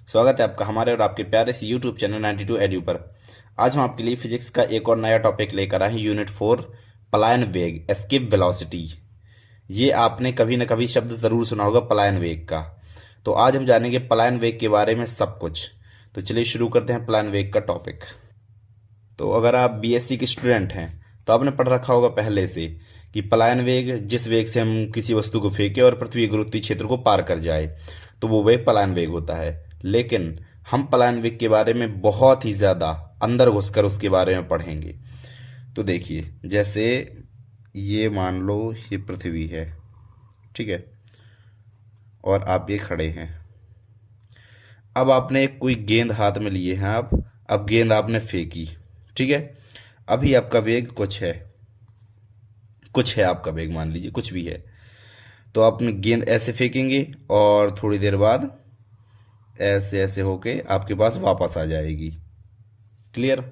स्वागत है आपका हमारे और आपके प्यारे से यूट्यूब चैनल 92 एड्यू पर। आज हम आपके लिए फिजिक्स का एक और नया टॉपिक लेकर आए हैं, यूनिट 4 पलायन वेग, एस्केप वेलोसिटी। ये आपने कभी न कभी शब्द ज़रूर सुना होगा पलायन वेग का। तो आज हम जानेंगे पलायन वेग के बारे में सब कुछ। तो चलिए शुरू करते हैं पलायन वेग का टॉपिक। तो अगर आप बीएससी के स्टूडेंट हैं तो आपने पढ़ रखा होगा पहले से कि पलायन वेग जिस वेग से हम किसी वस्तु को फेंके और पृथ्वी के गुरुत्वीय क्षेत्र को पार कर जाए तो वो वेग पलायन वेग होता है। लेकिन हम पलायन वेग के बारे में बहुत ही ज़्यादा अंदर घुसकर उसके बारे में पढ़ेंगे। तो देखिए, जैसे ये मान लो ये पृथ्वी है, ठीक है, और आप ये खड़े हैं। अब आपने कोई गेंद हाथ में लिए हैं आप। अब गेंद आपने फेंकी, ठीक है। अभी आपका वेग कुछ है आपका वेग, मान लीजिए कुछ भी है। तो आप गेंद ऐसे फेंकेंगे और थोड़ी देर बाद ऐसे ऐसे होके आपके पास वापस आ जाएगी। क्लियर।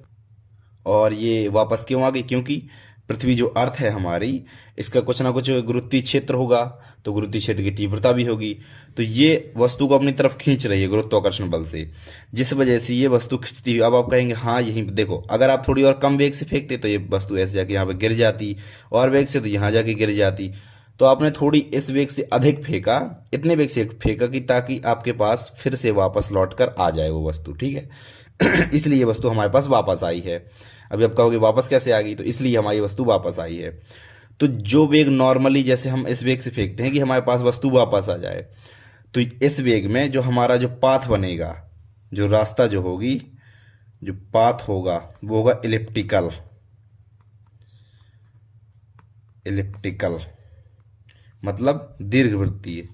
और ये वापस क्यों आ गई? क्योंकि पृथ्वी जो अर्थ है हमारी, इसका कुछ ना कुछ गुरुत्वीय क्षेत्र होगा, तो गुरुत्वीय क्षेत्र की तीव्रता भी होगी। तो ये वस्तु को अपनी तरफ खींच रही है गुरुत्वाकर्षण बल से, जिस वजह से ये वस्तु खींचती हुई। अब आप कहेंगे हाँ यहीं पे देखो, अगर आप थोड़ी और कम वेग से फेंकते तो ये वस्तु ऐसे जाके यहाँ पे गिर जाती, और वेग से तो यहाँ जाके गिर जाती। तो आपने थोड़ी इस वेग से अधिक फेंका, इतने वेग से फेंका कि ताकि आपके पास फिर से वापस लौट कर आ जाए वो वस्तु, ठीक है। इसलिए ये वस्तु हमारे पास वापस आई है। अभी आप कहोगे वापस कैसे आ गई? तो इसलिए हमारी वस्तु वापस आई है। तो जो वेग नॉर्मली जैसे हम इस वेग से फेंकते हैं कि हमारे पास वस्तु वापस आ जाए, तो इस वेग में जो हमारा जो पाथ बनेगा, जो रास्ता जो होगी, जो पाथ होगा वो होगा इलिप्टिकल। इलिप्टिकल मतलब दीर्घवृत्तीय।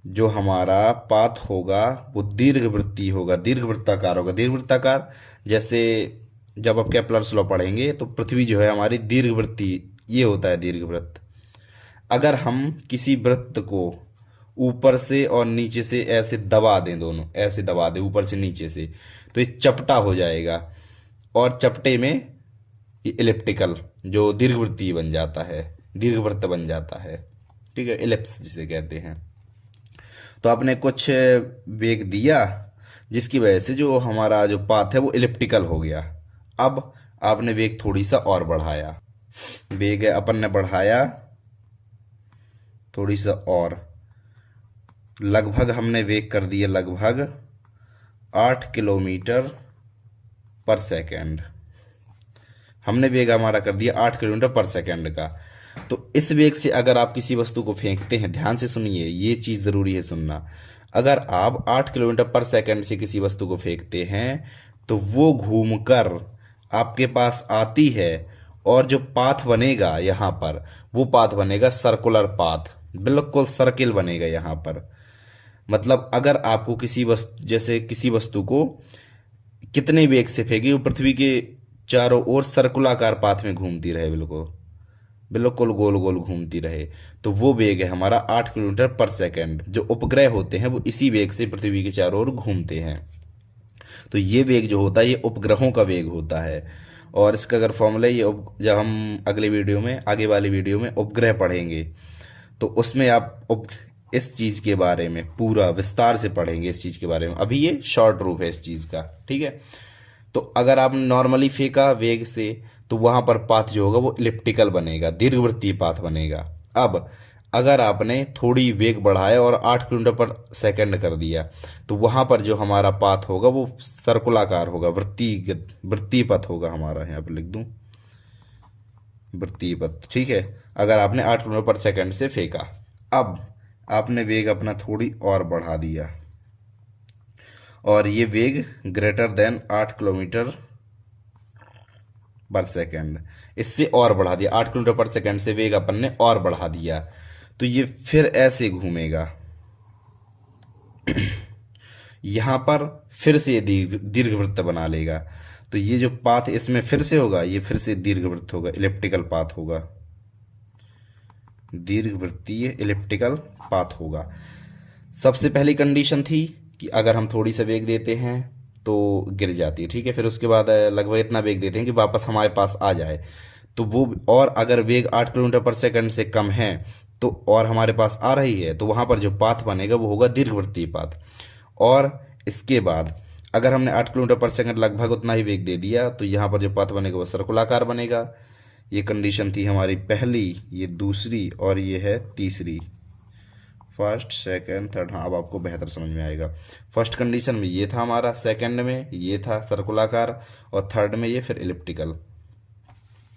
जो हमारा पाथ होगा वो दीर्घवृत्तीय होगा, दीर्घवृत्ताकार होगा। दीर्घवृत्ताकार जैसे जब आप केपलर्स लॉ पढ़ेंगे तो पृथ्वी जो है हमारी दीर्घवृत्तीय, ये होता है दीर्घवृत्त। अगर हम किसी वृत्त को ऊपर से और नीचे से ऐसे दबा दें, दोनों ऐसे दबा दें ऊपर से नीचे से, तो ये चपटा हो जाएगा, और चपटे में ये इलिप्टिकल जो दीर्घवृत्तीय बन जाता है, दीर्घवृत्त बन जाता है, ठीक है, इलिप्स जिसे कहते हैं। तो आपने कुछ वेग दिया जिसकी वजह से जो हमारा जो पाथ है वो इलिप्टिकल हो गया। अब आपने वेग थोड़ी सा और बढ़ाया, वेग अपन ने बढ़ाया थोड़ी सा और, लगभग हमने वेग कर दिया लगभग 8 किलोमीटर पर सेकेंड। हमने वेग हमारा कर दिया 8 किलोमीटर पर सेकेंड का। तो इस वेग से अगर आप किसी वस्तु को फेंकते हैं, ध्यान से सुनिए, ये चीज़ ज़रूरी है सुनना। अगर आप 8 किलोमीटर पर सेकेंड से किसी वस्तु को फेंकते हैं तो वो घूमकर आपके पास आती है, और जो पाथ बनेगा यहाँ पर, वो पाथ बनेगा सर्कुलर पाथ, बिल्कुल सर्किल बनेगा यहाँ पर। मतलब अगर आपको किसी वस्तु, जैसे किसी वस्तु को कितने वेग से फेंकी, वो पृथ्वी के चारों ओर सर्कुलाकार पाथ में घूमती रहे, बिल्कुल बिल्कुल गोल गोल घूमती रहे, तो वो वेग है हमारा 8 किलोमीटर पर सेकेंड। जो उपग्रह होते हैं वो इसी वेग से पृथ्वी के चारों ओर घूमते हैं। तो ये वेग जो होता है ये उपग्रहों का वेग होता है। और इसका अगर फॉर्मूला ये जब हम अगले वीडियो में, आगे वाले वीडियो में उपग्रह पढ़ेंगे तो उसमें आप इस चीज़ के बारे में पूरा विस्तार से पढ़ेंगे, इस चीज़ के बारे में। अभी ये शॉर्ट रूप है इस चीज़ का, ठीक है। तो अगर आपने नॉर्मली फेंका वेग से तो वहां पर पाथ जो होगा वो इलिप्टिकल बनेगा, दीर्घवृत्तीय पाथ बनेगा। अब अगर आपने थोड़ी वेग बढ़ाया और 8 किलोमीटर पर सेकंड कर दिया तो वहां पर जो हमारा पाथ होगा वो सर्कुलाकार होगा, वृत्तीय पथ होगा हमारा। यहाँ पर लिख दूं वृत्तीय पथ, ठीक है। अगर आपने 8 किलोमीटर पर सेकंड से फेंका, अब आपने वेग अपना थोड़ी और बढ़ा दिया, और ये वेग ग्रेटर देन 8 किलोमीटर पर सेकेंड, इससे और बढ़ा दिया। 8 किलोमीटर पर सेकेंड से वेग अपन ने और बढ़ा दिया, तो ये फिर ऐसे घूमेगा। यहां पर फिर से दीर्घवृत्त बना लेगा। तो ये जो पाथ इसमें फिर से होगा, ये फिर से दीर्घवृत्त होगा, इलिप्टिकल पाथ होगा, दीर्घवृत्तीय इलिप्टिकल पाथ होगा। सबसे पहली कंडीशन थी कि अगर हम थोड़ी सा वेग देते हैं तो गिर जाती है, ठीक है। फिर उसके बाद लगभग इतना वेग देते हैं कि वापस हमारे पास आ जाए, तो वो, और अगर वेग 8 किलोमीटर पर सेकंड से कम है तो, और हमारे पास आ रही है, तो वहाँ पर जो पाथ बनेगा वो होगा दीर्घवृत्तीय पाथ। और इसके बाद अगर हमने 8 किलोमीटर पर सेकंड लगभग उतना ही वेग दे दिया तो यहाँ पर जो पथ बनेगा वो सर्कुलाकार बनेगा। ये कंडीशन थी हमारी पहली, ये दूसरी और ये है तीसरी। First, second, third. हाँ, अब आपको बेहतर समझ में आएगा। फर्स्ट कंडीशन में ये था हमारा, सेकंड में ये था सर्कुलाकार, और थर्ड में ये फिर इलिप्टिकल,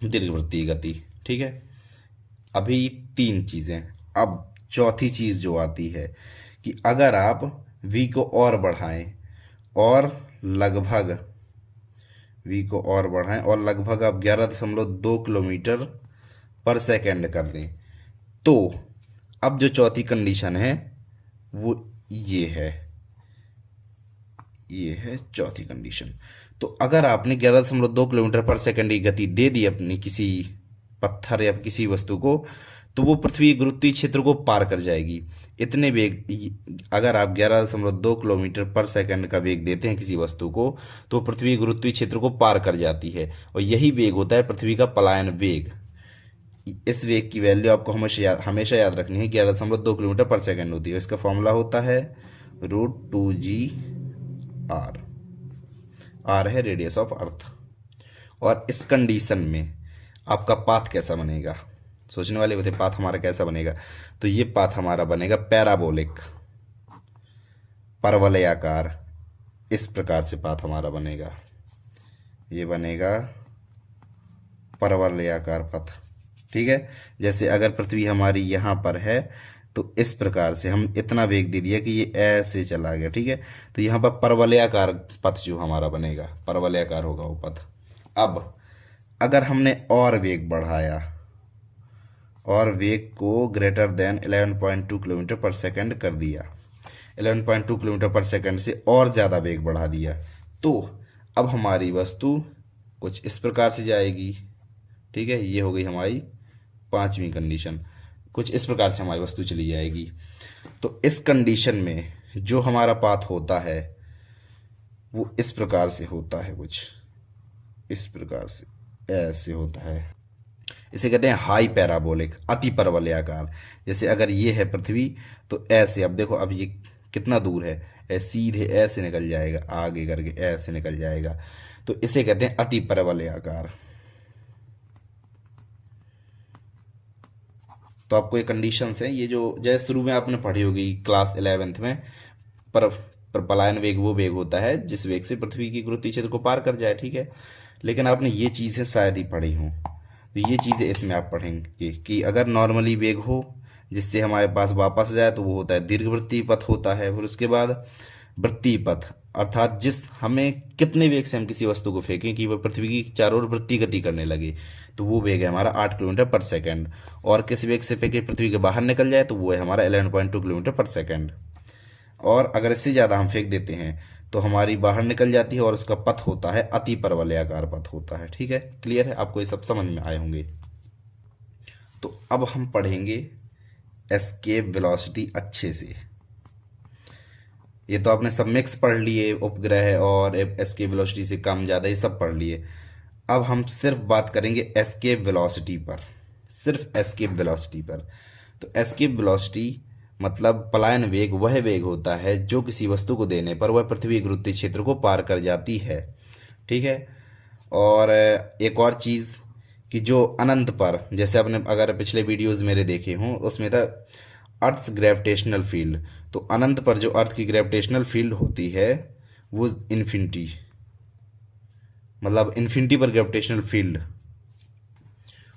दीर्घवृत्तीय गति। ठीक है, अभी 3 चीज़ें। अब चौथी चीज़ जो आती है कि अगर आप v को और बढ़ाएं और लगभग v को और बढ़ाएं और लगभग आप 11.2 किलोमीटर पर सेकंड कर दें, तो अब जो चौथी कंडीशन है वो ये है चौथी कंडीशन। तो अगर आपने 11.2 किलोमीटर पर सेकंड की गति दे दी अपनी किसी पत्थर या किसी वस्तु को, तो वो पृथ्वी के गुरुत्वीय क्षेत्र को पार कर जाएगी। इतने वेग, अगर आप 11.2 किलोमीटर पर सेकंड का वेग देते हैं किसी वस्तु को, तो पृथ्वी के गुरुत्वीय क्षेत्र को पार कर जाती है, और यही वेग होता है पृथ्वी का पलायन वेग। इस वेग की वैल्यू आपको हमेशा याद रखनी है, 11.2 किलोमीटर पर सेकंड होती है। इसका फॉर्मूला होता है √2g/r। r है रेडियस ऑफ अर्थ। और इस कंडीशन में आपका पाथ कैसा बनेगा, सोचने वाले होते, पाथ हमारा कैसा बनेगा? तो ये पाथ हमारा बनेगा पैराबोलिक, परवलयाकार। इस प्रकार से पाथ हमारा बनेगा, ये बनेगा परवलयाकार पथ। ठीक है, जैसे अगर पृथ्वी हमारी यहाँ पर है तो इस प्रकार से हम इतना वेग दे दिया कि ये ऐसे चला गया। ठीक है, तो यहाँ पर परवलयाकार पथ जो हमारा बनेगा, परवलयाकार होगा वो पथ। अब अगर हमने और वेग बढ़ाया और वेग को ग्रेटर देन 11.2 किलोमीटर पर सेकंड कर दिया, 11.2 किलोमीटर पर सेकंड से और ज़्यादा वेग बढ़ा दिया, तो अब हमारी वस्तु कुछ इस प्रकार से जाएगी। ठीक है, ये हो गई हमारी 5वीं कंडीशन। कुछ इस प्रकार से हमारी वस्तु चली जाएगी। तो इस कंडीशन में जो हमारा पाथ होता है वो इस प्रकार से होता है, कुछ इस प्रकार से ऐसे होता है। इसे कहते हैं हाई पैराबोलिक, अति परवलयाकार। जैसे अगर ये है पृथ्वी तो ऐसे, अब देखो अब ये कितना दूर है, सीधे ऐसे निकल जाएगा, आगे करके ऐसे निकल जाएगा। तो इसे कहते हैं अति परवलयाकार। तो आपको ये कंडीशंस हैं, ये जो जैसे शुरू में आपने पढ़ी होगी क्लास 11th में, पर पलायन वेग वो वेग होता है जिस वेग से पृथ्वी की गुरुत्वीय क्षेत्र को पार कर जाए। ठीक है, लेकिन आपने ये चीज़ें शायद ही पढ़ी हों, तो ये चीज़ें इसमें आप पढ़ेंगे कि अगर नॉर्मली वेग हो जिससे हमारे पास वापस जाए तो वो होता है दीर्घवृत्तीय पथ होता है। फिर उसके बाद वृत्तीय पथ, अर्थात जिस हमें कितने वेग से हम किसी वस्तु को फेंकें कि वह पृथ्वी की चारों ओर वृत्तीय गति करने लगे, तो वो वेग है हमारा 8 किलोमीटर पर सेकंड। और किस वेग से फेंके पृथ्वी के बाहर निकल जाए तो वो है हमारा 11.2 किलोमीटर पर सेकंड। और अगर इससे ज़्यादा हम फेंक देते हैं तो हमारी बाहर निकल जाती है और उसका पथ होता है अति परवलयाकार पथ होता है। ठीक है, क्लियर है? आपको ये सब समझ में आए होंगे। तो अब हम पढ़ेंगे एस्केप वेलोसिटी अच्छे से। ये तो आपने सब मिक्स पढ़ लिए, उपग्रह और एस्केप वेलोसिटी से कम ज़्यादा, ये सब पढ़ लिए। अब हम सिर्फ बात करेंगे एस्केप वेलोसिटी पर, सिर्फ एस्केप वेलोसिटी पर। तो एस्केप वेलोसिटी मतलब पलायन वेग वह वेग होता है जो किसी वस्तु को देने पर वह पृथ्वी गुरुत्वीय क्षेत्र को पार कर जाती है। ठीक है, और एक और चीज़ कि जो अनंत पर, जैसे आपने अगर पिछले वीडियोस मेरे देखे हों उसमें था अर्थ्स ग्रेविटेशनल फील्ड, तो अनंत पर जो अर्थ की ग्रेविटेशनल फील्ड होती है वो इन्फिनिटी, मतलब इन्फिनिटी पर ग्रेविटेशनल फील्ड,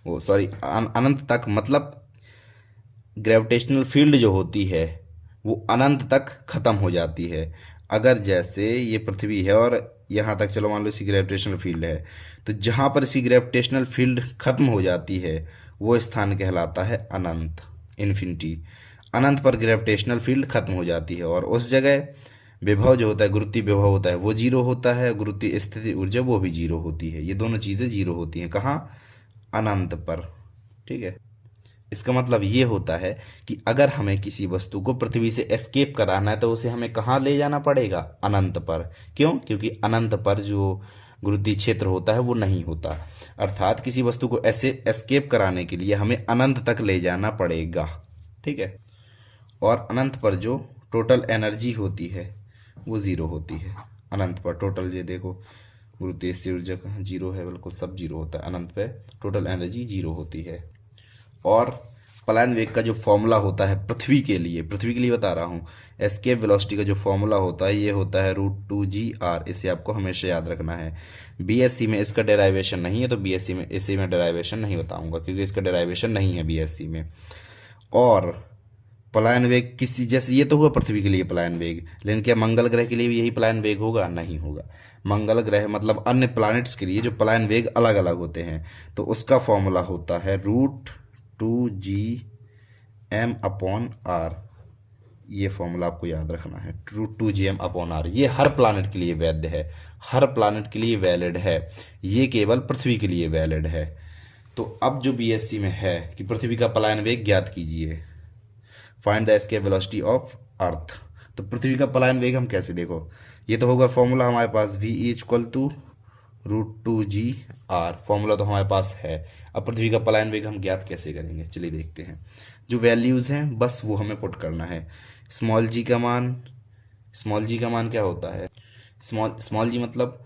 वो सॉरी अनंत तक, मतलब ग्रेविटेशनल फील्ड जो होती है वो अनंत तक ख़त्म हो जाती है। अगर जैसे ये पृथ्वी है और यहाँ तक चलो मान लो इसकी ग्रेविटेशनल फील्ड है, तो जहाँ पर इसकी ग्रेविटेशनल फील्ड ख़त्म हो जाती है वो स्थान कहलाता है अनंत, इन्फिनिटी। अनंत पर ग्रेविटेशनल फील्ड खत्म हो जाती है और उस जगह विभव जो होता है, गुरुत्वीय विभव होता है वो जीरो होता है, गुरुत्वीय स्थिति ऊर्जा वो भी जीरो होती है। ये दोनों चीज़ें जीरो होती हैं कहाँ? अनंत पर। ठीक है, इसका मतलब ये होता है कि अगर हमें किसी वस्तु को पृथ्वी से एस्केप कराना है तो उसे हमें कहाँ ले जाना पड़ेगा? अनंत पर। क्यों? क्योंकि अनंत पर जो गुरुत्वीय क्षेत्र होता है वो नहीं होता। अर्थात किसी वस्तु को ऐसे एस्केप कराने के लिए हमें अनंत तक ले जाना पड़ेगा। ठीक है, और अनंत पर जो टोटल एनर्जी होती है वो ज़ीरो होती है अनंत पर। टोटल ये देखो गुरुत्वीय स्थिर ऊर्जा कहाँ जीरो है, बिल्कुल सब जीरो होता है अनंत पे, टोटल एनर्जी जीरो होती है। और पलायन वेग का जो फॉर्मूला होता है पृथ्वी के लिए बता रहा हूँ, एस्केप वेलोसिटी का जो फॉर्मूला होता है ये होता है √2gr। इसे आपको हमेशा याद रखना है। बीएससी में इसका डेराइवेशन नहीं है, तो बीएससी में इसे मैं डेराइवेशन नहीं बताऊंगा क्योंकि इसका डेराइवेशन नहीं है बीएससी में। और पलायन वेग किसी, जैसे ये तो हुआ पृथ्वी के लिए पलायन वेग, लेकिन क्या मंगल ग्रह के लिए भी यही पलायन वेग होगा? नहीं होगा। मंगल ग्रह मतलब अन्य प्लैनेट्स के लिए जो पलायन वेग अलग अलग होते हैं, तो उसका फॉर्मूला होता है √2gm/r। ये फॉर्मूला आपको याद रखना है, √2gm/r। ये हर प्लैनेट के लिए वैध है, हर प्लैनेट के लिए वैलिड है, ये केवल पृथ्वी के लिए वैलिड है। तो अब जो बीएससी में है कि पृथ्वी का पलायन वेग ज्ञात कीजिए, find the escape velocity of earth. तो पृथ्वी का पलायन वेग हम कैसे, देखो ये तो होगा फॉर्मूला हमारे पास, v=√2gr। फॉर्मूला तो हमारे पास है। अब पृथ्वी का पलायन वेग हम ज्ञात कैसे करेंगे, चलिए देखते हैं। जो वैल्यूज़ हैं बस वो हमें पुट करना है। स्मॉल जी का मान क्या होता है? स्मॉल जी मतलब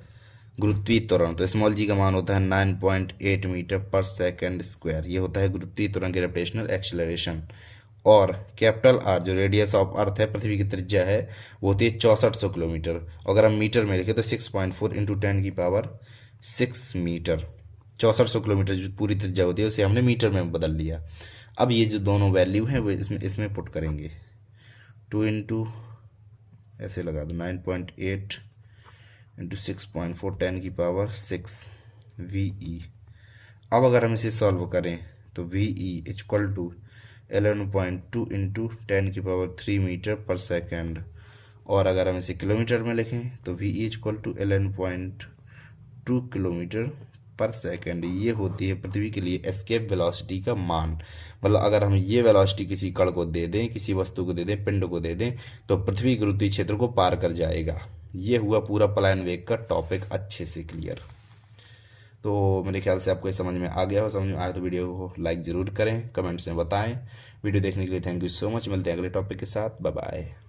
गुरुत्वीय त्वरण, तो स्मॉल जी का मान होता है 9.8 मीटर पर सेकेंड स्क्वायर। ये होता है गुरुत्वीय त्वरण, ग्रेविटेशनल एक्सेलरेशन। और कैपिटल आर जो रेडियस ऑफ अर्थ है, पृथ्वी की त्रिज्या है, वो होती है 6400 किलोमीटर। अगर हम मीटर में लिखें तो 6.4 × 10⁶ मीटर। 6400 किलोमीटर जो पूरी त्रिज्या होती है उसे हमने मीटर में बदल लिया। अब ये जो दोनों वैल्यू हैं वो इसमें पुट करेंगे। 2 × ऐसे लगा दो 9.8 × 6.4 10⁶ VE। अब अगर हम इसे सॉल्व करें तो VE = 11.2 × 10⁻³ मीटर पर सेकेंड। और अगर हम इसे किलोमीटर में लिखें तो VE = 11.2 किलोमीटर पर सेकेंड। ये होती है पृथ्वी के लिए एस्केप वेलोसिटी का मान। मतलब अगर हम ये वेलोसिटी किसी कण को दे दें, किसी वस्तु को दे दें, पिंड को दे दें, तो पृथ्वी गुरुत्वीय क्षेत्र को पार कर जाएगा। ये हुआ पूरा पलायन वेग का टॉपिक अच्छे से क्लियर। तो मेरे ख्याल से आपको ये समझ में आ गया हो। समझ में आया तो वीडियो को लाइक ज़रूर करें, कमेंट्स में बताएं। वीडियो देखने के लिए थैंक यू सो मच। मिलते हैं अगले टॉपिक के साथ। Bye bye.